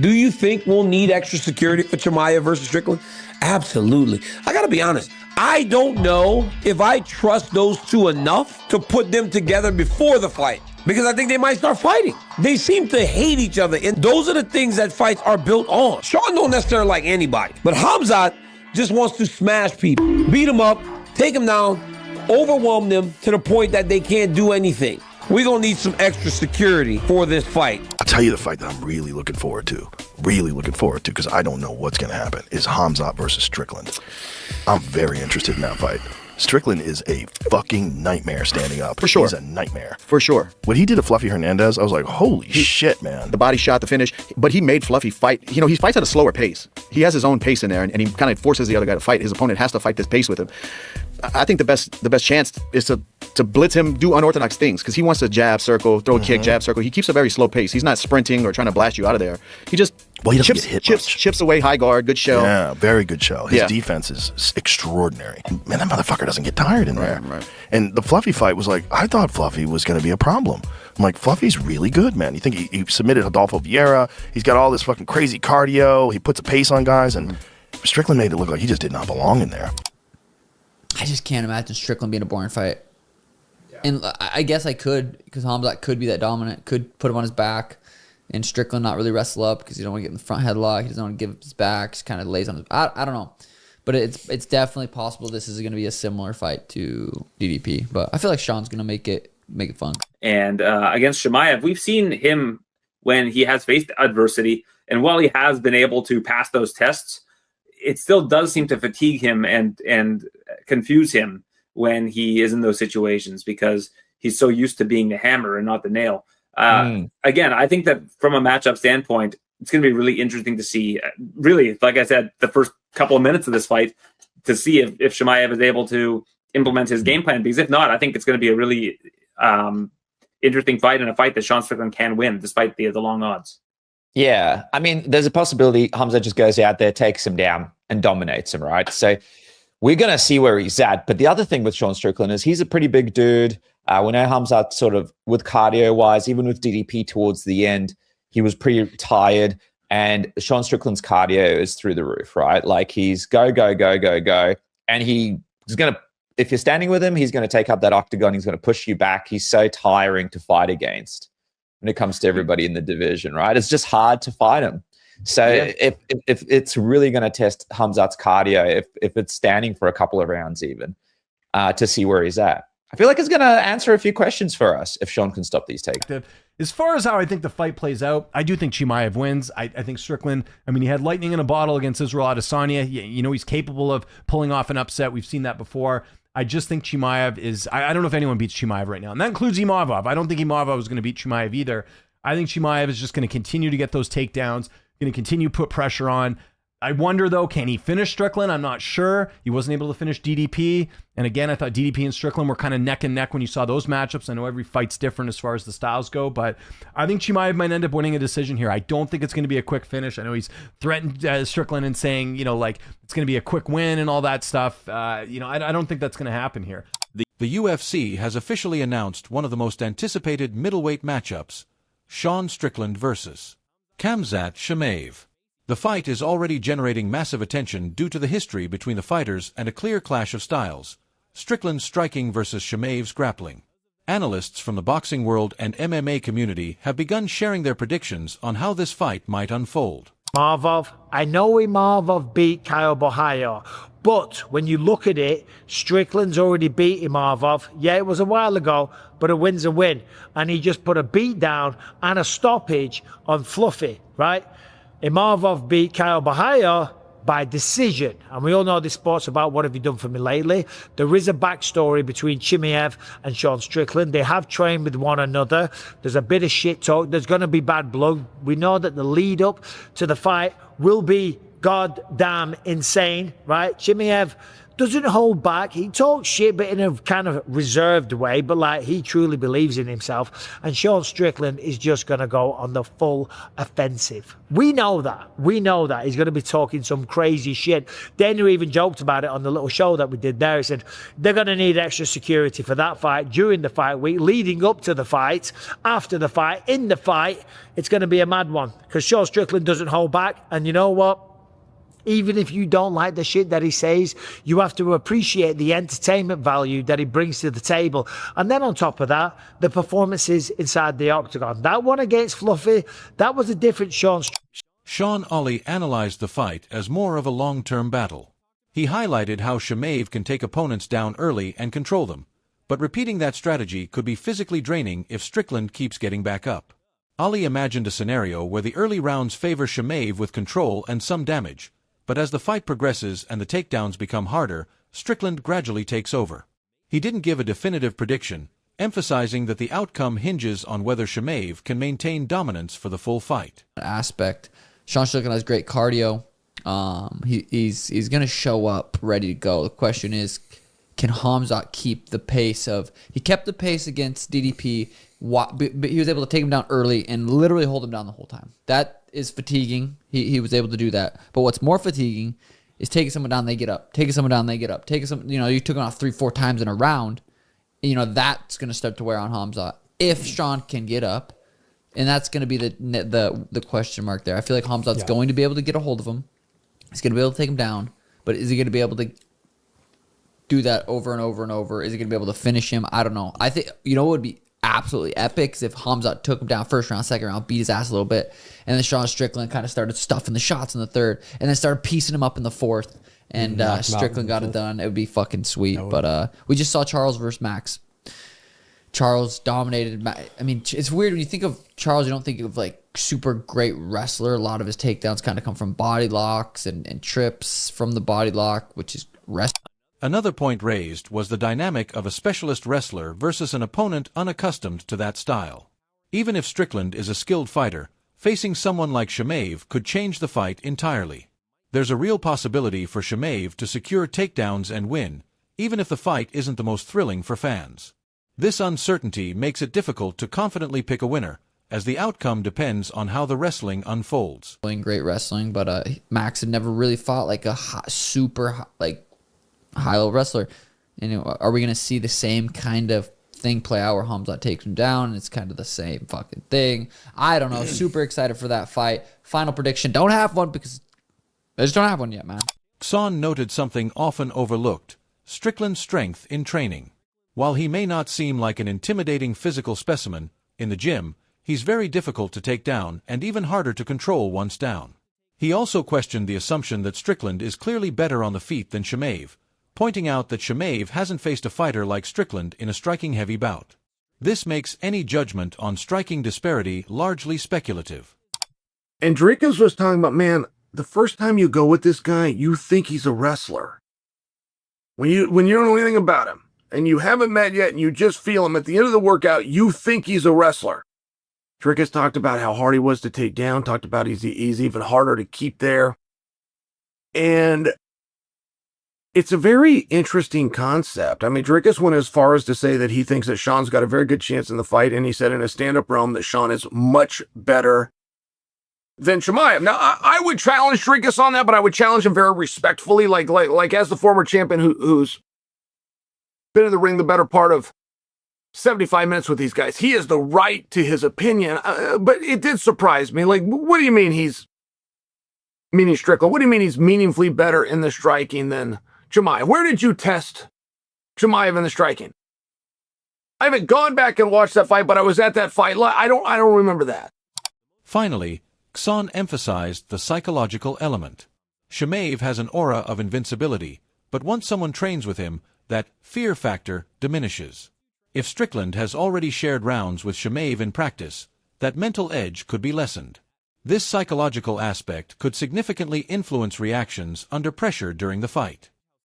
Do you think we'll need extra security for Chimaev versus Strickland? Absolutely. I got to be honest. I don't know if I trust those two enough to put them together before the fight, because I think they might start fighting. They seem to hate each other, and those are the things that fights are built on. Sean don't necessarily like anybody, but Khamzat just wants to smash people, beat them up, take them down, overwhelm them to the point that they can't do anything. We're going to need some extra security for this fight. I'll tell you the fight that I'm really looking forward to, because I don't know what's going to happen, is Khamzat versus Strickland. I'm very interested in that fight. Strickland is a fucking nightmare standing up. For sure. He's a nightmare. For sure. What he did to Fluffy Hernandez, I was like, holy shit, man. The body shot, the finish. But he made Fluffy fight. You know, he fights at a slower pace. He has his own pace in there, and he kind of forces the other guy to fight. His opponent has to fight this pace with him. I think the best chance is to blitz him, do unorthodox things, because he wants to jab, circle, throw a kick, jab, circle. He keeps a very slow pace. He's not sprinting or trying to blast you out of there. He just chips away, high guard, good shell. Yeah, very good shell. His defense is extraordinary. And, man, that motherfucker doesn't get tired in there. Right. And the Fluffy fight was like, I thought Fluffy was going to be a problem. I'm like, Fluffy's really good, man. You think he submitted Adolfo Vieira. He's got all this fucking crazy cardio. He puts a pace on guys, and Strickland made it look like he just did not belong in there. I just can't imagine Strickland being a boring fight. Yeah. And I guess I could, because Khamzat could be that dominant, could put him on his back, and Strickland not really wrestle up because you don't want to get in the front headlock. He doesn't want to give up his back. Just kind of lays on his... I don't know. But it's definitely possible this is going to be a similar fight to DDP. But I feel like Sean's going to make it fun. And against Chimaev, we've seen him when he has faced adversity. And while he has been able to pass those tests, it still does seem to fatigue him and confuse him when he is in those situations, because he's so used to being the hammer and not the nail. Again, I think that from a matchup standpoint, it's going to be really interesting to see, really, like I said, the first couple of minutes of this fight, to see if Chimaev is able to implement his game plan. Because if not, I think it's going to be a really interesting fight, and a fight that Sean Strickland can win despite the long odds. Yeah, I mean, there's a possibility Khamzat just goes out there, takes him down, and dominates him, right? So we're going to see where he's at. But the other thing with Sean Strickland is he's a pretty big dude. We know Khamzat sort of, with cardio-wise, even with DDP towards the end, he was pretty tired. And Sean Strickland's cardio is through the roof, right? Like, he's go, go, go, go, go. And he's going to, if you're standing with him, he's going to take up that octagon. He's going to push you back. He's so tiring to fight against when it comes to everybody in the division, right? It's just hard to fight him. So if it's really going to test Khamzat's cardio, if it's standing for a couple of rounds even, to see where he's at. I feel like it's going to answer a few questions for us if Sean can stop these takes. As far as how I think the fight plays out, I do think Chimaev wins. I think Strickland, I mean, he had lightning in a bottle against Israel Adesanya. You know, he's capable of pulling off an upset. We've seen that before. I just think Chimaev is, I don't know if anyone beats Chimaev right now. And that includes Imavov. I don't think Imavov is going to beat Chimaev either. I think Chimaev is just going to continue to get those takedowns, going to continue to put pressure on. I wonder, though, can he finish Strickland? I'm not sure. He wasn't able to finish DDP. And again, I thought DDP and Strickland were kind of neck and neck when you saw those matchups. I know every fight's different as far as the styles go, but I think Chimaev might end up winning a decision here. I don't think it's going to be a quick finish. I know he's threatened Strickland and saying, you know, like, it's going to be a quick win and all that stuff. You know, I don't think that's going to happen here. The UFC has officially announced one of the most anticipated middleweight matchups, Sean Strickland versus Khamzat Chimaev. The fight is already generating massive attention due to the history between the fighters and a clear clash of styles. Strickland's striking versus Chimaev's grappling. Analysts from the boxing world and MMA community have begun sharing their predictions on how this fight might unfold. Imavov, I know Imavov beat Caio Borralho, but when you look at it, Strickland's already beat Imavov. Yeah, it was a while ago, but a win's a win. And he just put a beat down and a stoppage on Fluffy, right? Imavov beat Caio Borralho by decision. And we all know this sport's about what have you done for me lately. There is a backstory between Chimaev and Sean Strickland. They have trained with one another. There's a bit of shit talk. There's going to be bad blood. We know that the lead up to the fight will be goddamn insane, right? Chimaev doesn't hold back. He talks shit, but in a kind of reserved way, but like he truly believes in himself. And Sean Strickland is just going to go on the full offensive. We know that. We know that. He's going to be talking some crazy shit. Dana even joked about it on the little show that we did there. He said they're going to need extra security for that fight, during the fight week, leading up to the fight, after the fight, in the fight. It's going to be a mad one because Sean Strickland doesn't hold back. And you know what? Even if you don't like the shit that he says, you have to appreciate the entertainment value that he brings to the table. And then on top of that, the performances inside the octagon. That one against Fluffy, that was a different Sean. Sean Ollie analyzed the fight as more of a long-term battle. He highlighted how Chimaev can take opponents down early and control them, but repeating that strategy could be physically draining if Strickland keeps getting back up. Ollie imagined a scenario where the early rounds favor Chimaev with control and some damage, but as the fight progresses and the takedowns become harder, Strickland gradually takes over. He didn't give a definitive prediction, emphasizing that the outcome hinges on whether Chimaev can maintain dominance for the full fight. Aspect. Sean Strickland has great cardio. He's going to show up ready to go. The question is, can Khamzat keep the pace of... He kept the pace against DDP, but he was able to take him down early and literally hold him down the whole time. That is fatiguing. He was able to do that. But what's more fatiguing is taking someone down, they get up. Taking someone down, they get up. You took him off 3-4 times in a round. That's going to start to wear on Khamzat. If Sean can get up, and that's going to be the question mark there. I feel like Khamzat's going to be able to get a hold of him. He's going to be able to take him down. But is he going to be able to do that over and over and over? Is he going to be able to finish him? I don't know. I think, what would be absolutely epic is if Khamzat took him down first round, second round, beat his ass a little bit, and then Sean Strickland kind of started stuffing the shots in the third, and then started piecing him up in the fourth, and Strickland got it done. It would be fucking sweet. But we just saw Charles versus Max. Charles dominated. I mean, it's weird when you think of Charles, you don't think of like super great wrestler. A lot of his takedowns kind of come from body locks and trips from the body lock, which is wrestling. Another point raised was the dynamic of a specialist wrestler versus an opponent unaccustomed to that style. Even if Strickland is a skilled fighter, facing someone like Chimaev could change the fight entirely. There's a real possibility for Chimaev to secure takedowns and win, even if the fight isn't the most thrilling for fans. This uncertainty makes it difficult to confidently pick a winner, as the outcome depends on how the wrestling unfolds. Great wrestling, but Max had never really fought like a super high-level wrestler. Are we going to see the same kind of thing play out where Khamzat takes him down and it's kind of the same fucking thing? I don't know. Super excited for that fight. Final prediction. Don't have one because I just don't have one yet, man. Son noted something often overlooked: Strickland's strength in training. While he may not seem like an intimidating physical specimen, in the gym, he's very difficult to take down and even harder to control once down. He also questioned the assumption that Strickland is clearly better on the feet than Chimaev, pointing out that Chimaev hasn't faced a fighter like Strickland in a striking-heavy bout. This makes any judgment on striking disparity largely speculative. And Drickus was talking about, man, the first time you go with this guy, you think he's a wrestler. When you don't know anything about him, and you haven't met yet, and you just feel him, at the end of the workout, you think he's a wrestler. Drickus talked about how hard he was to take down, talked about he's even harder to keep there. And it's a very interesting concept. I mean, Drickus went as far as to say that he thinks that Sean's got a very good chance in the fight, and he said in a stand-up realm that Sean is much better than Chimaev. Now, I would challenge Drickus on that, but I would challenge him very respectfully, like as the former champion who's been in the ring the better part of 75 minutes with these guys. He has the right to his opinion, but it did surprise me. Like, what do you mean meaning Strickland? What do you mean he's meaningfully better in the striking than Chimaev? Where did you test Chimaev in the striking? I haven't gone back and watched that fight, but I was at that fight. I don't remember that. Finally, Son emphasized the psychological element. Chimaev has an aura of invincibility, but once someone trains with him, that fear factor diminishes. If Strickland has already shared rounds with Chimaev in practice, that mental edge could be lessened. This psychological aspect could significantly influence reactions under pressure during the fight.